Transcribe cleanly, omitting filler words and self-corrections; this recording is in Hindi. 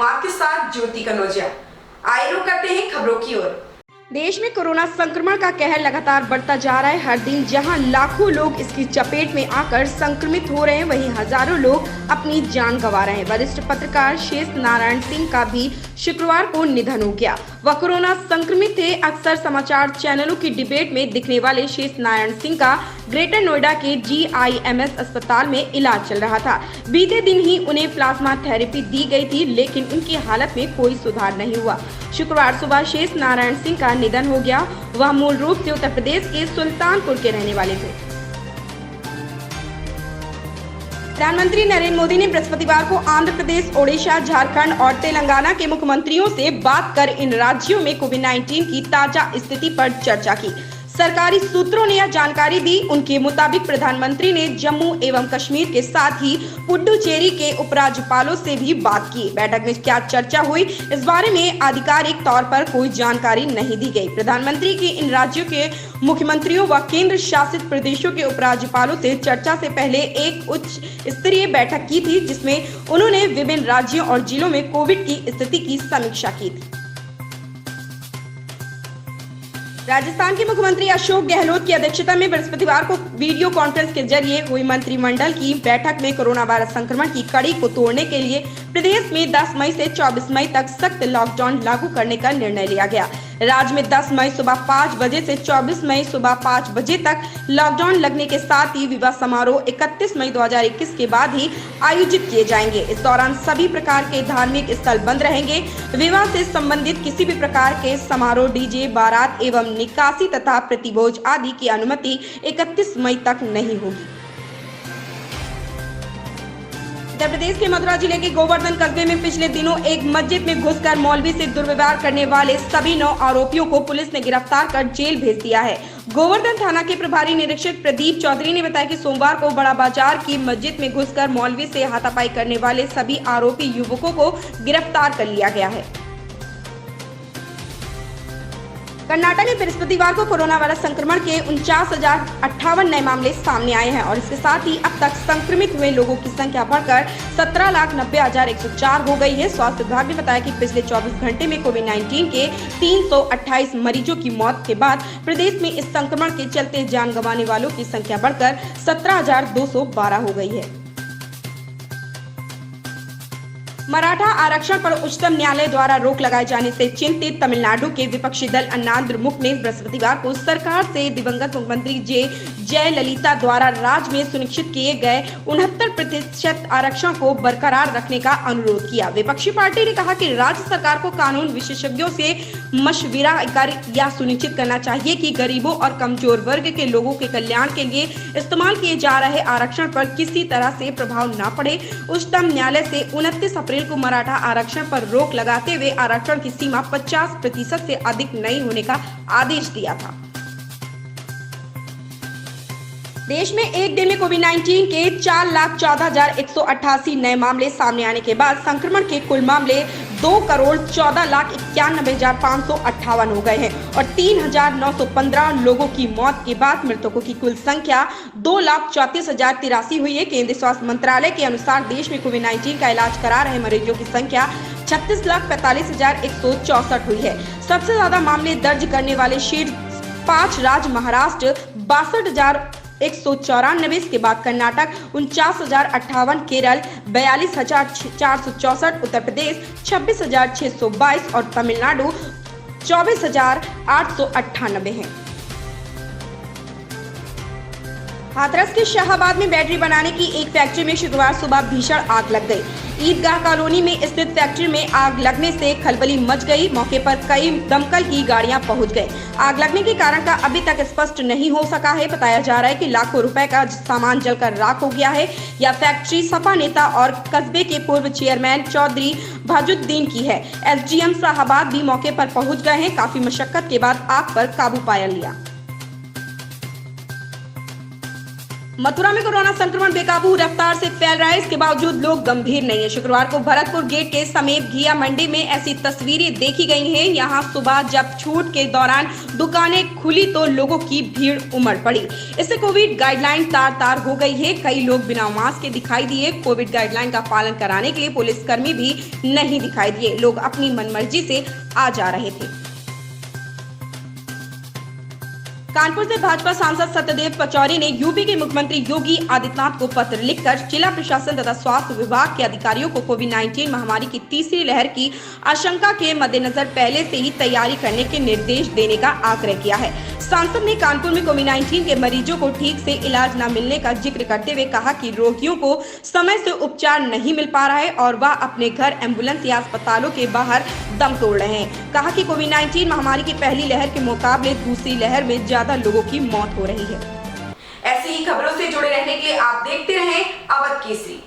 हूँ आपके साथ ज्योति कनौजिया। आइए रुक करते हैं खबरों की ओर। देश में कोरोना संक्रमण का कहर लगातार बढ़ता जा रहा है। हर दिन जहां लाखों लोग इसकी चपेट में आकर संक्रमित हो रहे हैं, वहीं हजारों लोग अपनी जान गंवा रहे हैं। वरिष्ठ पत्रकार शेष नारायण सिंह का भी शुक्रवार को निधन हो गया। वह कोरोना संक्रमित थे। अक्सर समाचार चैनलों की डिबेट में दिखने वाले शेष नारायण सिंह का ग्रेटर नोएडा के GIMS अस्पताल में इलाज चल रहा था। बीते दिन ही उन्हें प्लाज्मा थेरेपी दी गई थी, लेकिन उनकी हालत में कोई सुधार नहीं हुआ। शुक्रवार सुबह शेष नारायण सिंह का निधन हो गया। वह मूल रूप से उत्तर प्रदेश के सुल्तानपुर के रहने वाले थे। प्रधानमंत्री नरेंद्र मोदी ने बृहस्पतिवार को आंध्र प्रदेश, ओडिशा, झारखंड और तेलंगाना के मुख्यमंत्रियों से बात कर इन राज्यों में कोविड-19 की ताजा स्थिति पर चर्चा की। सरकारी सूत्रों ने यह जानकारी दी। उनके मुताबिक प्रधानमंत्री ने जम्मू एवं कश्मीर के साथ ही पुडुचेरी के उपराज्यपालों से भी बात की। बैठक में क्या चर्चा हुई, इस बारे में आधिकारिक तौर पर कोई जानकारी नहीं दी गई। प्रधानमंत्री की इन राज्यों के मुख्यमंत्रियों व केंद्र शासित प्रदेशों के उपराज्यपालों से चर्चा से पहले एक उच्च स्तरीय बैठक की थी, जिसमें उन्होंने विभिन्न राज्यों और जिलों में कोविड की स्थिति की समीक्षा की थी। राजस्थान के मुख्यमंत्री अशोक गहलोत की अध्यक्षता में बृहस्पतिवार को वीडियो कॉन्फ्रेंस के जरिए हुई मंत्रिमंडल की बैठक में कोरोना वायरस संक्रमण की कड़ी को तोड़ने के लिए प्रदेश में 10 मई से 24 मई तक सख्त लॉकडाउन लागू करने का निर्णय लिया गया। राज्य में 10 मई सुबह 5 बजे से 24 मई सुबह 5 बजे तक लॉकडाउन लगने के साथ ही विवाह समारोह 31 मई 2021 के बाद ही आयोजित किए जाएंगे। इस दौरान सभी प्रकार के धार्मिक स्थल बंद रहेंगे। विवाह से संबंधित किसी भी प्रकार के समारोह, डीजे, बारात एवं निकासी तथा प्रतिभोज आदि की अनुमति 31 मई तक नहीं होगी। उत्तर प्रदेश के मथुरा जिले के गोवर्धन कस्बे में पिछले दिनों एक मस्जिद में घुसकर मौलवी से दुर्व्यवहार करने वाले सभी 9 आरोपियों को पुलिस ने गिरफ्तार कर जेल भेज दिया है। गोवर्धन थाना के प्रभारी निरीक्षक प्रदीप चौधरी ने बताया कि सोमवार को बड़ा बाजार की मस्जिद में घुसकर मौलवी से हाथापाई करने वाले सभी आरोपी युवकों को गिरफ्तार कर लिया गया है। कर्नाटक में बृहस्पतिवार को कोरोना वायरस संक्रमण के 49,058 नए मामले सामने आए हैं और इसके साथ ही अब तक संक्रमित हुए लोगों की संख्या बढ़कर 17,90,104 हो गई है। स्वास्थ्य विभाग ने बताया कि पिछले 24 घंटे में कोविड-19 के 328 मरीजों की मौत के बाद प्रदेश में इस संक्रमण के चलते जान गंवाने वालों की संख्या बढ़कर 17,212 हो गई है। मराठा आरक्षण पर उच्चतम न्यायालय द्वारा रोक लगाए जाने से चिंतित तमिलनाडु के विपक्षी दल अन्ना द्रमुक ने बृहस्पतिवार को सरकार से दिवंगत मुख्यमंत्री जयललिता द्वारा राज्य में सुनिश्चित किए गए 69% आरक्षण को बरकरार रखने का अनुरोध किया। विपक्षी पार्टी ने कहा कि राज्य सरकार को कानून विशेषज्ञों से मशविरा कर यह सुनिश्चित करना चाहिए कि गरीबों और कमजोर वर्ग के लोगों के कल्याण के लिए इस्तेमाल किए जा रहे आरक्षण पर किसी तरह से प्रभाव न पड़े। उच्चतम न्यायालय से 29 अप्रैल को मराठा आरक्षण पर रोक लगाते हुए आरक्षण की सीमा 50% से अधिक नहीं होने का आदेश दिया था। देश में एक दिन में कोविड-19 के 4,14,188 नए मामले सामने आने के बाद संक्रमण के कुल मामले 2,14,91,558 हो गए हैं और 3,915 लोगों की मौत के बाद मृतकों की कुल संख्या 2,34,083 हुई है। केंद्रीय स्वास्थ्य मंत्रालय के अनुसार देश में कोविड-19 का इलाज करा रहे मरीजों की संख्या 36,45,164 हुई है। सबसे ज्यादा मामले दर्ज करने वाले शीर्ष 5 राज्य महाराष्ट्र 62,194, इसके बाद कर्नाटक 49,058, केरल 42,464, उत्तर प्रदेश 26,622 और तमिलनाडु 24,898 हैं। हाथरस के शाहाबाद में बैटरी बनाने की एक फैक्ट्री में शुक्रवार सुबह भीषण आग लग गई। ईदगाह कॉलोनी में स्थित फैक्ट्री में आग लगने से खलबली मच गई। मौके पर कई दमकल की गाड़ियां पहुंच गए। आग लगने के कारण का अभी तक स्पष्ट नहीं हो सका है। बताया जा रहा है कि लाखों रुपए का सामान जलकर राख हो गया है। यह फैक्ट्री सपा नेता और कस्बे के पूर्व चेयरमैन चौधरी भाजुद्दीन की है। SDM शाहाबाद भी मौके पर पहुंच गए हैं। काफी मशक्कत के बाद आग पर काबू पाया लिया। मथुरा में कोरोना संक्रमण बेकाबू रफ्तार से फैल रहा है, इसके बावजूद लोग गंभीर नहीं है। शुक्रवार को भरतपुर गेट के समीप घिया मंडी में ऐसी तस्वीरें देखी गई हैं। यहां सुबह जब छूट के दौरान दुकानें खुली तो लोगों की भीड़ उमड़ पड़ी। इससे कोविड गाइडलाइन तार हो गई है। कई लोग बिना मास्क के दिखाई दिए। कोविड गाइडलाइन का पालन कराने के लिए पुलिसकर्मी भी नहीं दिखाई दिए। लोग अपनी मनमर्जी से आ जा रहे थे। कानपुर से भाजपा सांसद सत्यदेव पचौरी ने यूपी के मुख्यमंत्री योगी आदित्यनाथ को पत्र लिखकर जिला प्रशासन तथा स्वास्थ्य विभाग के अधिकारियों को कोविड-19 महामारी की तीसरी लहर की आशंका के मद्देनजर पहले से ही तैयारी करने के निर्देश देने का आग्रह किया है। सांसद ने कानपुर में कोविड-19 के मरीजों को ठीक से इलाज न मिलने का जिक्र करते हुए कहा कि रोगियों को समय से उपचार नहीं मिल पा रहा है और वह अपने घर एम्बुलेंस या अस्पतालों के बाहर दम तोड़ रहे हैं। कहा कि कोविड-19 महामारी की पहली लहर के मुकाबले दूसरी लहर में ज्यादा लोगों की मौत हो रही है। ऐसी ही खबरों से जुड़े रहने के लिए आप देखते रहें अवध केसरी।